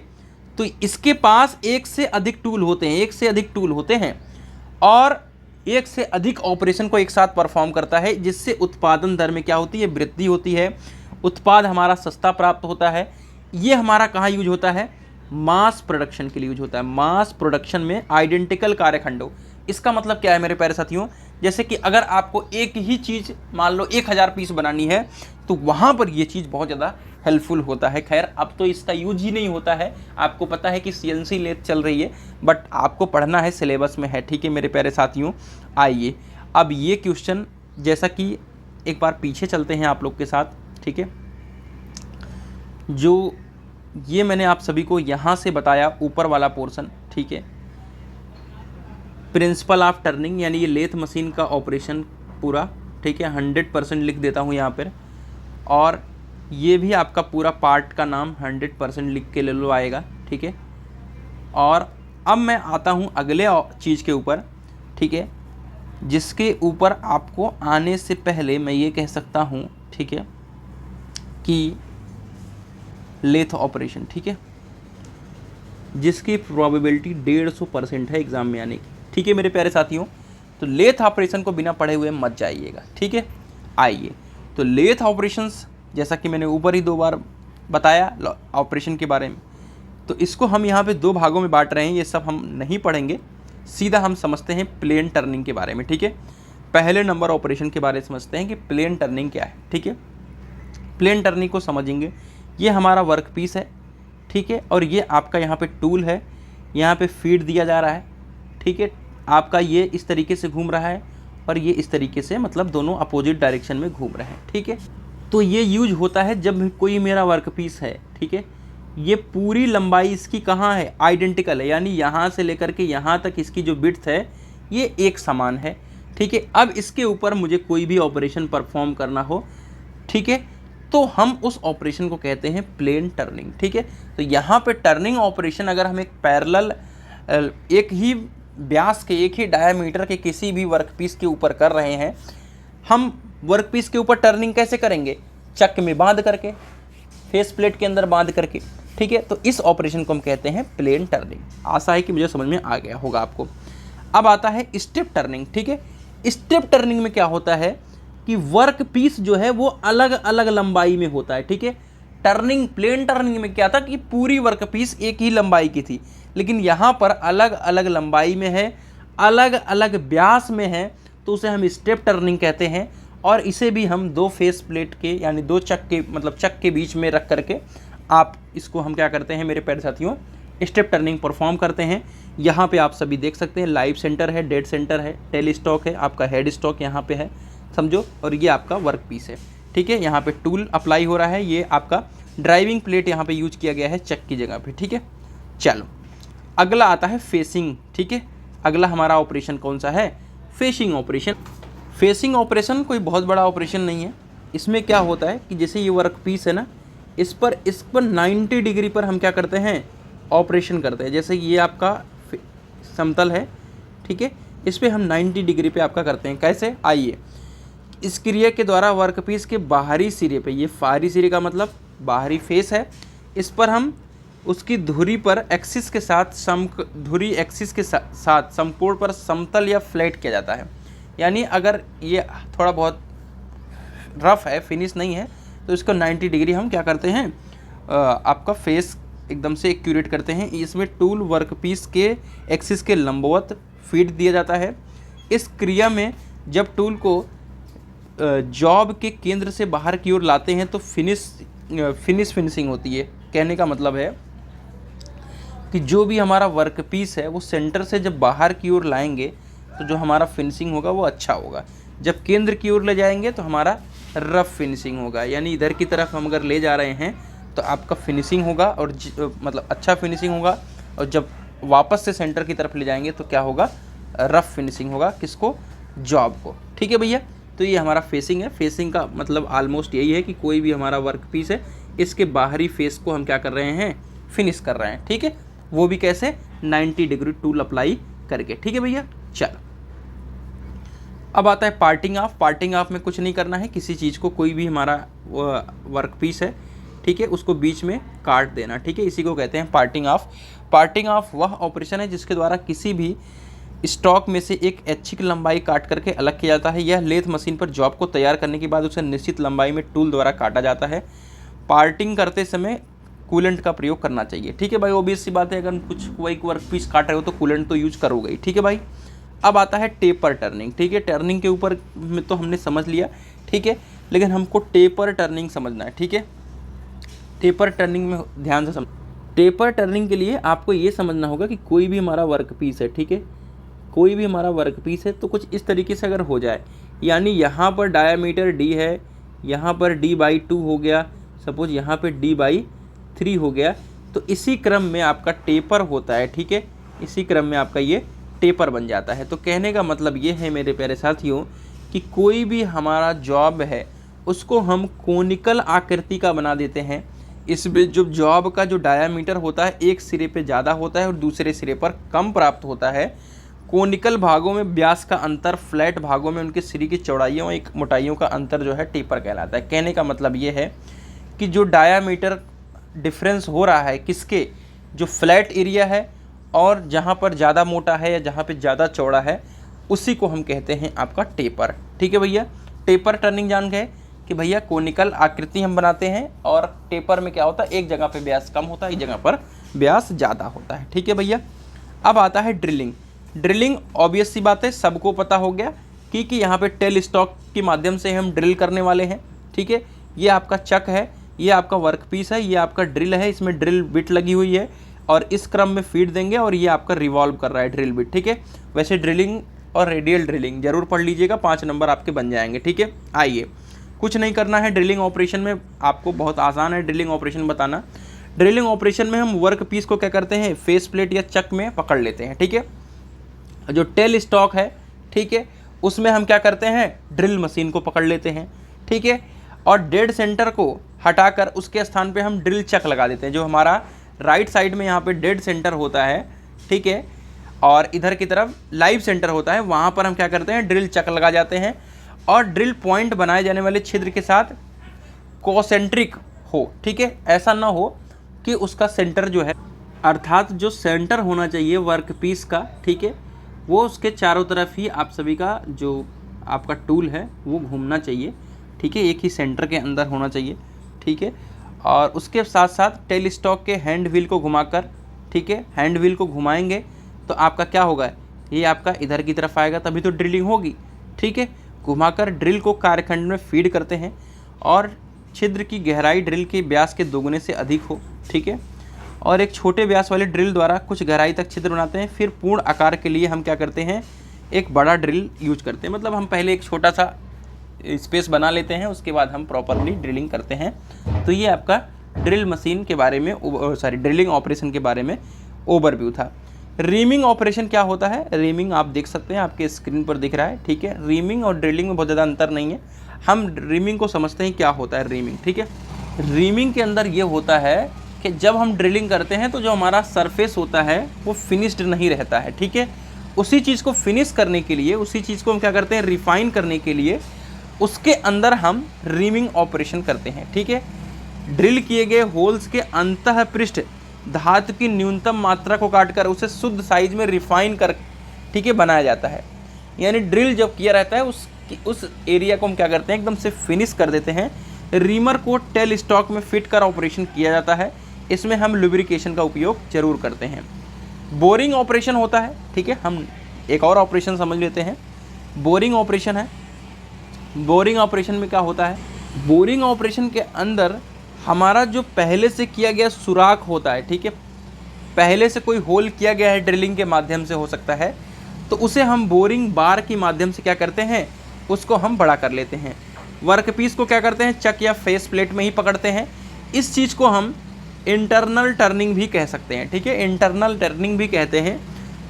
तो इसके पास एक से अधिक टूल होते हैं और एक से अधिक ऑपरेशन को एक साथ परफॉर्म करता है, जिससे उत्पादन दर में क्या होती है, वृद्धि होती है, उत्पाद हमारा सस्ता प्राप्त होता है। ये हमारा कहाँ यूज होता है, मास प्रोडक्शन के लिए यूज होता है। मास प्रोडक्शन में आइडेंटिकल कार्यखंडों, इसका मतलब क्या है मेरे प्यारे साथियों, जैसे कि अगर आपको एक ही चीज़ मान लो 1000 पीस बनानी है तो वहाँ पर ये चीज़ बहुत ज़्यादा हेल्पफुल होता है। खैर अब तो इसका यूज ही नहीं होता है, आपको पता है कि CNC लेथ चल रही है, बट आपको पढ़ना है, सिलेबस में है, ठीक है मेरे प्यारे साथियों। आइए अब ये क्वेश्चन, जैसा कि एक बार पीछे चलते हैं आप लोग के साथ, ठीक है। जो ये मैंने आप सभी को यहाँ से बताया ऊपर वाला पोर्शन, ठीक है, प्रिंसिपल ऑफ टर्निंग, यानी ये लेथ मशीन का ऑपरेशन पूरा, ठीक है, 100% लिख देता हूँ यहाँ पर। और ये भी आपका पूरा पार्ट का नाम 100% लिख के ले लो आएगा, ठीक है। और अब मैं आता हूँ अगले चीज़ के ऊपर, ठीक है, जिसके ऊपर आपको आने से पहले मैं ये कह सकता हूँ, ठीक है, कि लेथ ऑपरेशन, ठीक है। जिसकी प्रोबेबिलिटी 150% है एग्ज़ाम में आने की। ठीक है मेरे प्यारे साथियों, तो लेथ ऑपरेशन को बिना पढ़े हुए मत जाइएगा। ठीक है, आइए तो लेथ ऑपरेशंस, जैसा कि मैंने ऊपर ही 2 बार बताया ऑपरेशन के बारे में, तो इसको हम यहाँ पे 2 भागों में बांट रहे हैं। ये सब हम नहीं पढ़ेंगे, सीधा हम समझते हैं प्लेन टर्निंग के बारे में। ठीक है, पहले नंबर ऑपरेशन के बारे में समझते हैं कि प्लेन टर्निंग क्या है। ठीक है, प्लेन टर्निंग को समझेंगे। ये हमारा वर्क पीस है, ठीक है, और ये आपका यहाँ पे टूल है, यहाँ पे फीड दिया जा रहा है। ठीक है, आपका ये इस तरीके से घूम रहा है और ये इस तरीके से, मतलब दोनों अपोजिट डायरेक्शन में घूम रहे हैं। ठीक है, तो ये यूज होता है जब कोई मेरा वर्क पीस है। ठीक है, ये पूरी लंबाई इसकी कहाँ है, आइडेंटिकल है, यानी यहाँ से लेकर के यहाँ तक इसकी जो विड्थ है ये एक समान है। ठीक है, अब इसके ऊपर मुझे कोई भी ऑपरेशन परफॉर्म करना हो, ठीक है, तो हम उस ऑपरेशन को कहते हैं प्लेन टर्निंग। ठीक है, तो यहाँ पे टर्निंग ऑपरेशन अगर हम एक पैरेलल, एक ही व्यास के, एक ही डायमीटर के किसी भी वर्कपीस के ऊपर कर रहे हैं, हम वर्कपीस के ऊपर टर्निंग कैसे करेंगे, चक में बांध करके, फेस प्लेट के अंदर बांध करके। ठीक है, तो इस ऑपरेशन को हम कहते हैं प्लेन टर्निंग। आशा है कि मुझे समझ में आ गया होगा आपको। अब आता है स्टेप टर्निंग। ठीक है, स्टेप टर्निंग में क्या होता है कि वर्क पीस जो है वो अलग अलग लंबाई में होता है। ठीक है, टर्निंग, प्लेन टर्निंग में क्या था कि पूरी वर्क पीस एक ही लंबाई की थी, लेकिन यहाँ पर अलग अलग लंबाई में है, अलग अलग व्यास में है, तो उसे हम स्टेप टर्निंग कहते हैं। और इसे भी हम 2 फेस प्लेट के, यानी 2 चक के, मतलब चक के बीच में रख करके आप इसको हम क्या करते हैं मेरे प्यारे साथियों, स्टेप टर्निंग परफॉर्म करते हैं। यहाँ पे आप सभी देख सकते हैं, लाइव सेंटर है, डेड सेंटर है, टेल स्टॉक है, आपका हेड स्टॉक यहाँ पे है, समझो, और ये आपका वर्क पीस है। ठीक है, यहाँ पे टूल अप्लाई हो रहा है, ये आपका ड्राइविंग प्लेट यहाँ पे यूज किया गया है चक की जगह पे। ठीक है, चलो अगला आता है फेसिंग। ठीक है, अगला हमारा ऑपरेशन कौन सा है, फेसिंग ऑपरेशन। फेसिंग ऑपरेशन कोई बहुत बड़ा ऑपरेशन नहीं है। इसमें क्या होता है कि जैसे ये वर्क पीस है ना, इस पर 90 डिग्री पर हम क्या करते हैं, ऑपरेशन करते हैं। जैसे ये आपका समतल है, ठीक है, इस पर हम 90 डिग्री पे आपका करते हैं। कैसे, आइए, इस क्रिया के द्वारा वर्कपीस के बाहरी सिरे पे, ये बाहरी सिरे का मतलब बाहरी फेस है, इस पर हम उसकी धुरी पर एक्सिस के साथ धुरी एक्सिस के साथ समकोण पर समतल या फ्लैट किया जाता है। यानी अगर ये थोड़ा बहुत रफ है, फिनिश नहीं है, तो इसको 90 डिग्री हम क्या करते हैं, आपका फेस एकदम से एक्यूरेट करते हैं। इसमें टूल वर्कपीस के एक्सिस के लंबवत फीड दिया जाता है। इस क्रिया में जब टूल को जॉब के केंद्र से बाहर की ओर लाते हैं तो फिनिशिंग होती है। कहने का मतलब है कि जो भी हमारा वर्कपीस है वो सेंटर से जब बाहर की ओर लाएंगे तो जो हमारा फिनिशिंग होगा वो अच्छा होगा। जब केंद्र की ओर ले जाएंगे तो हमारा रफ फिनिशिंग होगा। यानी इधर की तरफ हम अगर ले जा रहे हैं तो आपका फिनिशिंग होगा और मतलब अच्छा फिनिशिंग होगा, और जब वापस से सेंटर की तरफ ले जाएंगे तो क्या होगा, रफ फिनिशिंग होगा। किसको, जॉब को। ठीक है भैया, तो ये हमारा फेसिंग है। फेसिंग का मतलब ऑलमोस्ट यही है कि कोई भी हमारा वर्क पीस है, इसके बाहरी फेस को हम क्या कर रहे हैं, फिनिश कर रहे हैं। ठीक है, वो भी कैसे, 90 डिग्री टूल अप्लाई करके। ठीक है भैया, चलो अब आता है पार्टिंग ऑफ। पार्टिंग ऑफ में कुछ नहीं करना है, किसी चीज़ को, कोई भी हमारा वर्क पीस है, ठीक है, उसको बीच में काट देना। ठीक है, इसी को कहते हैं पार्टिंग ऑफ। पार्टिंग ऑफ वह ऑपरेशन है जिसके द्वारा किसी भी स्टॉक में से एक ऐच्छिक लंबाई काट करके अलग किया जाता है। यह लेथ मशीन पर जॉब को तैयार करने के बाद उसे निश्चित लंबाई में टूल द्वारा काटा जाता है। पार्टिंग करते समय कूलेंट का प्रयोग करना चाहिए। ठीक है भाई, ऑब्वियस सी बात है, अगर कुछ कोई वर्क पीस काट रहे हो तो कूलेंट तो यूज करोगे ही। ठीक है भाई, अब आता है टेपर टर्निंग। ठीक है, टर्निंग के ऊपर में तो हमने समझ लिया, ठीक है, लेकिन हमको टेपर टर्निंग समझना है। ठीक है, टेपर टर्निंग में ध्यान से समझ। टेपर टर्निंग के लिए आपको ये समझना होगा कि कोई भी हमारा वर्क पीस है, ठीक है, कोई भी हमारा वर्क पीस है, तो कुछ इस तरीके से अगर हो जाए, यानी यहाँ पर डायामीटर d है, यहाँ पर d/2 हो गया, सपोज यहाँ पे d/3 हो गया, तो इसी क्रम में आपका टेपर होता है। ठीक है, इसी क्रम में आपका ये टेपर बन जाता है। तो कहने का मतलब ये है मेरे प्यारे साथियों कि कोई भी हमारा जॉब है उसको हम कोनिकल आकृति का बना देते हैं। इसमें जो जॉब का जो डायामीटर होता है एक सिरे पे ज़्यादा होता है और दूसरे सिरे पर कम प्राप्त होता है। कोनिकल भागों में व्यास का अंतर, फ्लैट भागों में उनके सिरे की चौड़ाइयों एक मोटाइयों का अंतर जो है टेपर कहलाता है। कहने का मतलब ये है कि जो डायामीटर डिफरेंस हो रहा है किसके, जो फ्लैट एरिया है और जहाँ पर ज़्यादा मोटा है या जहाँ पे ज़्यादा चौड़ा है उसी को हम कहते हैं आपका टेपर। ठीक है भैया, टेपर टर्निंग जान गए कि भैया कोनिकल आकृति हम बनाते हैं और टेपर में क्या होता है, एक जगह पे व्यास कम होता है, एक जगह पर व्यास ज़्यादा होता है। ठीक है भैया, अब आता है ड्रिलिंग। ड्रिलिंग ऑब्वियस सी बात है, सबको पता हो गया कि यहाँ पे टेल स्टॉक के माध्यम से हम ड्रिल करने वाले हैं। ठीक है, ये आपका चक है, ये आपका वर्क पीस है, ये आपका ड्रिल है, इसमें ड्रिल बिट लगी हुई है और इस क्रम में फीड देंगे और ये आपका रिवॉल्व कर रहा है ड्रिल बिट। ठीक है, वैसे ड्रिलिंग और रेडियल ड्रिलिंग जरूर पढ़ लीजिएगा, 5 नंबर आपके बन जाएंगे। ठीक है, आइए, कुछ नहीं करना है ड्रिलिंग ऑपरेशन में, आपको बहुत आसान है ड्रिलिंग ऑपरेशन बताना। ड्रिलिंग ऑपरेशन में हम वर्क पीस को क्या करते हैं, फेस प्लेट या चक में पकड़ लेते हैं। ठीक है, जो टेल स्टॉक है, ठीक है, उसमें हम क्या करते हैं, ड्रिल मशीन को पकड़ लेते हैं। ठीक है, और डेड सेंटर को हटाकर उसके स्थान पे हम ड्रिल चक लगा देते हैं। जो हमारा राइट साइड में यहाँ पे डेड सेंटर होता है, ठीक है, और इधर की तरफ लाइव सेंटर होता है, वहाँ पर हम क्या करते हैं, ड्रिल चक लगा जाते हैं और ड्रिल पॉइंट बनाए जाने वाले छिद्र के साथ कोसेंट्रिक हो। ठीक है, ऐसा ना हो कि उसका सेंटर जो है, अर्थात जो सेंटर होना चाहिए वर्क पीस का, ठीक है, वो उसके चारों तरफ ही आप सभी का जो आपका टूल है वो घूमना चाहिए। ठीक है, एक ही सेंटर के अंदर होना चाहिए। ठीक है, और उसके साथ साथ टेल स्टॉक के हैंड व्हील को घुमाकर, ठीक है, हैंड व्हील को घुमाएंगे तो आपका क्या होगा, ये आपका इधर की तरफ आएगा, तभी तो ड्रिलिंग होगी। ठीक है, घुमाकर ड्रिल को कार्यखंड में फीड करते हैं और छिद्र की गहराई ड्रिल के व्यास के दोगुने से अधिक हो। ठीक है, और एक छोटे व्यास वाले ड्रिल द्वारा कुछ गहराई तक छिद्र बनाते हैं। फिर पूर्ण आकार के लिए हम क्या करते हैं, एक बड़ा ड्रिल यूज करते हैं। मतलब हम पहले एक छोटा सा स्पेस बना लेते हैं, उसके बाद हम प्रॉपरली ड्रिलिंग करते हैं। तो ये आपका ड्रिल मशीन के बारे में, ड्रिलिंग ऑपरेशन के बारे में ओवरव्यू था। रीमिंग ऑपरेशन क्या होता है, रीमिंग आप देख सकते हैं, आपके स्क्रीन पर दिख रहा है। ठीक है, रीमिंग और ड्रिलिंग में बहुत ज़्यादा अंतर नहीं है, हम रीमिंग को समझते हैं क्या होता है रीमिंग। ठीक है, रीमिंग के अंदर ये होता है कि जब हम ड्रिलिंग करते हैं तो जो हमारा सरफेस होता है वो फिनिश्ड नहीं रहता है। ठीक है, उसी चीज़ को फिनिश करने के लिए, उसी चीज़ को हम क्या करते हैं, रिफाइन करने के लिए उसके अंदर हम रीमिंग ऑपरेशन करते हैं। ठीक है, ड्रिल किए गए होल्स के अंतः पृष्ठ धातु की न्यूनतम मात्रा को काटकर उसे शुद्ध साइज में रिफाइन कर, ठीक है, बनाया जाता है। यानी ड्रिल जब किया रहता है उस एरिया को हम क्या करते हैं, एकदम से फिनिश कर देते हैं। रीमर को टेल स्टॉक में फिट कर ऑपरेशन किया जाता है। इसमें हम लुब्रिकेशन का उपयोग जरूर करते हैं। बोरिंग ऑपरेशन होता है। ठीक है, हम एक और ऑपरेशन समझ लेते हैं, बोरिंग ऑपरेशन है। बोरिंग ऑपरेशन में क्या होता है, बोरिंग ऑपरेशन के अंदर हमारा जो पहले से किया गया सुराख होता है, ठीक है, पहले से कोई होल किया गया है ड्रिलिंग के माध्यम से हो सकता है, तो उसे हम बोरिंग बार के माध्यम से क्या करते हैं, उसको हम बड़ा कर लेते हैं। वर्क पीस को क्या करते हैं, चक या फेस प्लेट में ही पकड़ते हैं। इस चीज़ को हम इंटरनल टर्निंग भी कह सकते हैं। ठीक है, इंटरनल टर्निंग भी कहते हैं।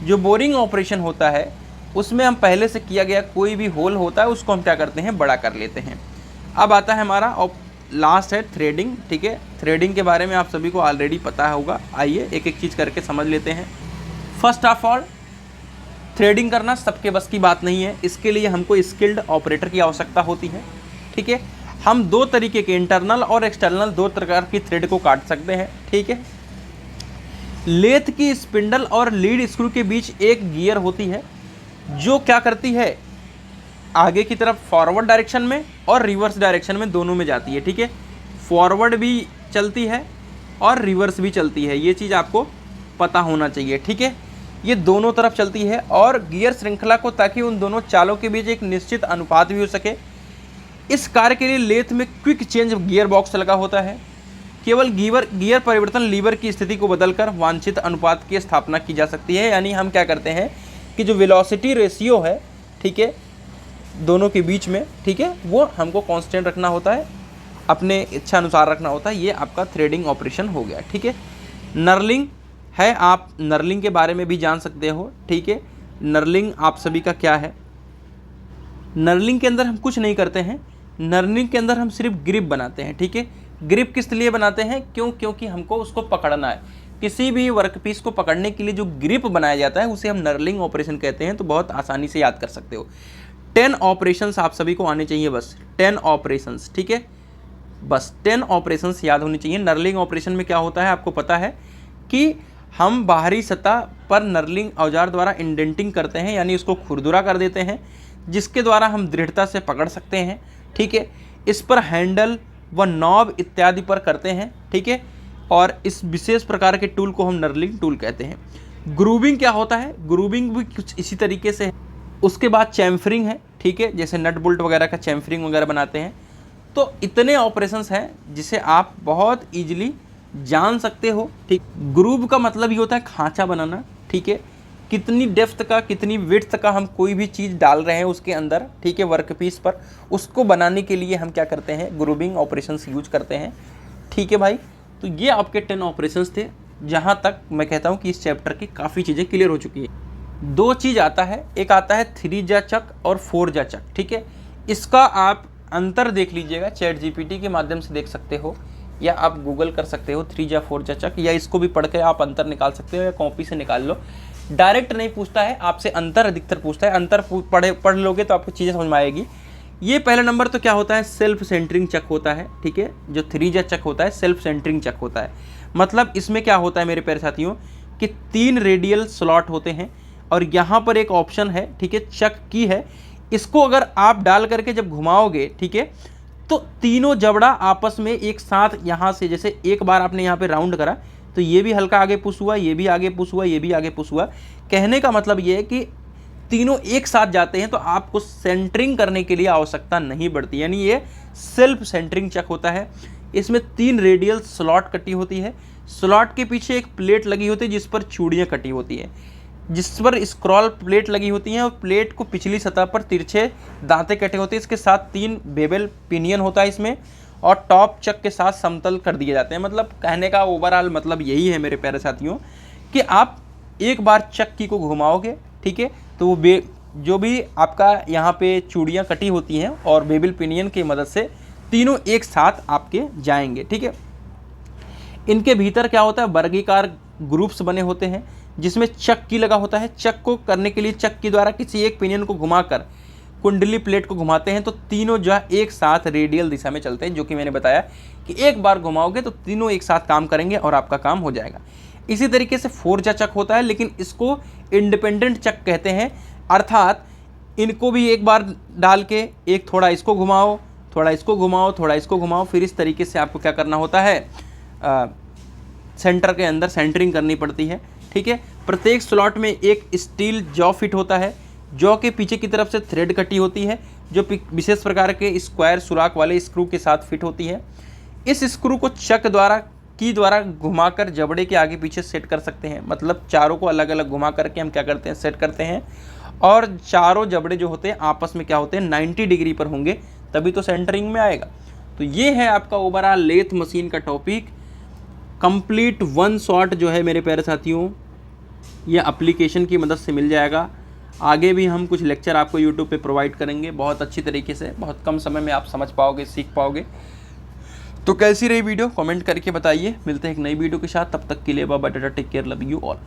जो बोरिंग ऑपरेशन होता है उसमें हम पहले से किया गया कोई भी होल होता है उसको हम क्या करते हैं, बड़ा कर लेते हैं। अब आता है हमारा और लास्ट है थ्रेडिंग। ठीक है, थ्रेडिंग के बारे में आप सभी को ऑलरेडी पता होगा। आइए एक एक चीज़ करके समझ लेते हैं। फर्स्ट ऑफ ऑल, थ्रेडिंग करना सबके बस की बात नहीं है, इसके लिए हमको स्किल्ड ऑपरेटर की आवश्यकता होती है। ठीक है, हम दो तरीके के इंटरनल और एक्सटर्नल दो प्रकार की थ्रेड को काट सकते हैं। ठीक है, लेथ की स्पिंडल और लीड स्क्रू के बीच एक गियर होती है जो क्या करती है, आगे की तरफ फॉरवर्ड डायरेक्शन में और रिवर्स डायरेक्शन में दोनों में जाती है। ठीक है, फॉरवर्ड भी चलती है और रिवर्स भी चलती है, ये चीज़ आपको पता होना चाहिए। ठीक है, ये दोनों तरफ चलती है और गियर श्रृंखला को, ताकि उन दोनों चालों के बीच एक निश्चित अनुपात भी हो सके, इस कार्य के लिए लेथ में क्विक चेंज गियर बॉक्स लगा होता है। केवल गियर परिवर्तन लीवर की स्थिति को बदलकर वांछित अनुपात की स्थापना की जा सकती है। यानी हम क्या करते हैं कि जो वेलोसिटी रेशियो है, ठीक है, दोनों के बीच में, ठीक है, वो हमको कांस्टेंट रखना होता है, अपने इच्छा अनुसार रखना होता है। ये आपका थ्रेडिंग ऑपरेशन हो गया। ठीक है, नर्लिंग है, आप नर्लिंग के बारे में भी जान सकते हो। ठीक है, नर्लिंग आप सभी का क्या है, नर्लिंग के अंदर हम कुछ नहीं करते हैं, नर्लिंग के अंदर हम सिर्फ ग्रिप बनाते हैं। ठीक है, ग्रिप किस लिए बनाते हैं, क्योंकि हमको उसको पकड़ना है। किसी भी वर्कपीस को पकड़ने के लिए जो ग्रिप बनाया जाता है उसे हम नर्लिंग ऑपरेशन कहते हैं। तो बहुत आसानी से याद कर सकते हो। 10 ऑपरेशंस आप सभी को आने चाहिए, बस 10 ऑपरेशंस। ठीक है, बस 10 ऑपरेशंस याद होनी चाहिए। नर्लिंग ऑपरेशन में क्या होता है आपको पता है कि हम बाहरी सतह पर नर्लिंग औजार द्वारा इंडेंटिंग करते हैं, यानी उसको खुरदुरा कर देते हैं, जिसके द्वारा हम दृढ़ता से पकड़ सकते हैं। ठीक है, इस पर हैंडल व नॉब इत्यादि पर करते हैं। ठीक है, और इस विशेष प्रकार के टूल को हम नर्लिंग टूल कहते हैं। ग्रूविंग क्या होता है? ग्रूविंग भी कुछ इसी तरीके से है। उसके बाद चैम्फरिंग है। ठीक है, जैसे नट बोल्ट वगैरह का चैम्फरिंग वगैरह बनाते हैं। तो इतने ऑपरेशंस हैं जिसे आप बहुत ईजिली जान सकते हो। ठीक, ग्रूव का मतलब ये होता है खांचा बनाना। ठीक है, कितनी डेप्थ का, कितनी विड्थ का हम कोई भी चीज़ डाल रहे हैं उसके अंदर, ठीक है, वर्कपीस पर, उसको बनाने के लिए हम क्या करते हैं? ग्रूविंग ऑपरेशंस यूज करते हैं। ठीक है भाई, तो ये आपके 10 ऑपरेशंस थे, जहाँ तक मैं कहता हूँ कि इस चैप्टर की काफ़ी चीज़ें क्लियर हो चुकी है। 2 चीज़ आता है, एक आता है 3 जा चक और 4 जा चक। ठीक है, इसका आप अंतर देख लीजिएगा, चैट जीपीटी के माध्यम से देख सकते हो, या आप गूगल कर सकते हो 3 जा 4 जा चक, या इसको भी पढ़ के आप अंतर निकाल सकते हो, या कॉपी से निकाल लो। डायरेक्ट नहीं पूछता है आपसे, अंतर अधिकतर पूछता है। अंतर पढ़ लोगे तो आपको चीज़ें समझ में आएगी। ये पहला नंबर तो क्या होता है? सेल्फ सेंटरिंग चक होता है। ठीक है, जो 3 जा चक होता है सेल्फ सेंटरिंग चक होता है। मतलब इसमें क्या होता है मेरे प्यारे साथियों कि 3 रेडियल स्लॉट होते हैं और यहाँ पर एक ऑप्शन है, ठीक है, चक की है। इसको अगर आप डाल करके जब घुमाओगे, ठीक है, तो तीनों जबड़ा आपस में एक साथ यहाँ से, जैसे एक बार आपने यहाँ पे राउंड करा तो ये भी हल्का आगे पुश हुआ, ये भी आगे पुश हुआ, ये भी आगे पुश हुआ। कहने का मतलब ये है कि तीनों एक साथ जाते हैं तो आपको सेंटरिंग करने के लिए आवश्यकता नहीं पड़ती, यानी ये सेल्फ सेंटरिंग चक होता है। इसमें 3 रेडियल स्लॉट कटी होती है। स्लॉट के पीछे एक प्लेट लगी होती है जिस पर चूड़ियाँ कटी होती है, जिस पर स्क्रॉल प्लेट लगी होती हैं, और प्लेट को पिछली सतह पर तिरछे दांते कटे होते हैं। इसके साथ 3 बेबल पिनियन होता है इसमें, और टॉप चक के साथ समतल कर दिए जाते हैं। मतलब कहने का ओवरऑल मतलब यही है मेरे प्यारे साथियों कि आप एक बार चक्की को घुमाओगे, ठीक है, तो वो जो भी आपका यहाँ पे चूड़ियाँ कटी होती हैं और बेबल पिनियन की मदद से तीनों एक साथ आपके जाएंगे। ठीक है, इनके भीतर क्या होता है? वर्गीकार ग्रुप्स बने होते हैं जिसमें चक की लगा होता है। चक को करने के लिए चक की द्वारा किसी एक पिनियन को घुमाकर कुंडली प्लेट को घुमाते हैं तो तीनों जो है एक साथ रेडियल दिशा में चलते हैं, जो कि मैंने बताया कि एक बार घुमाओगे तो तीनों एक साथ काम करेंगे और आपका काम हो जाएगा। इसी तरीके से 4 जा चक होता है, लेकिन इसको इंडिपेंडेंट चक कहते हैं, अर्थात इनको भी एक बार डाल के एक थोड़ा इसको घुमाओ, थोड़ा इसको घुमाओ, थोड़ा इसको घुमाओ, फिर इस तरीके से आपको क्या करना होता है? सेंटर के अंदर सेंटरिंग करनी पड़ती है। ठीक है, प्रत्येक स्लॉट में एक स्टील जॉ फिट होता है। जॉ के पीछे की तरफ से थ्रेड कटी होती है जो विशेष प्रकार के स्क्वायर सुराख वाले स्क्रू के साथ फिट होती है। इस स्क्रू को चक द्वारा घुमाकर जबड़े के आगे पीछे सेट कर सकते हैं। मतलब चारों को अलग अलग घुमा करके हम क्या करते हैं? सेट करते हैं, और चारों जबड़े जो होते हैं आपस में क्या होते हैं? 90 डिग्री पर होंगे, तभी तो सेंटरिंग में आएगा। तो ये है आपका ओवरऑल लेथ मशीन का टॉपिक। कंप्लीट 1 शॉट जो है मेरे प्यारे साथियों, ये एप्लीकेशन की मदद से मिल जाएगा। आगे भी हम कुछ लेक्चर आपको यूट्यूब पे प्रोवाइड करेंगे बहुत अच्छी तरीके से, बहुत कम समय में आप समझ पाओगे, सीख पाओगे। तो कैसी रही वीडियो कमेंट करके बताइए। मिलते हैं एक नई वीडियो के साथ, तब तक के लिए bye bye, tata, take care, love you all.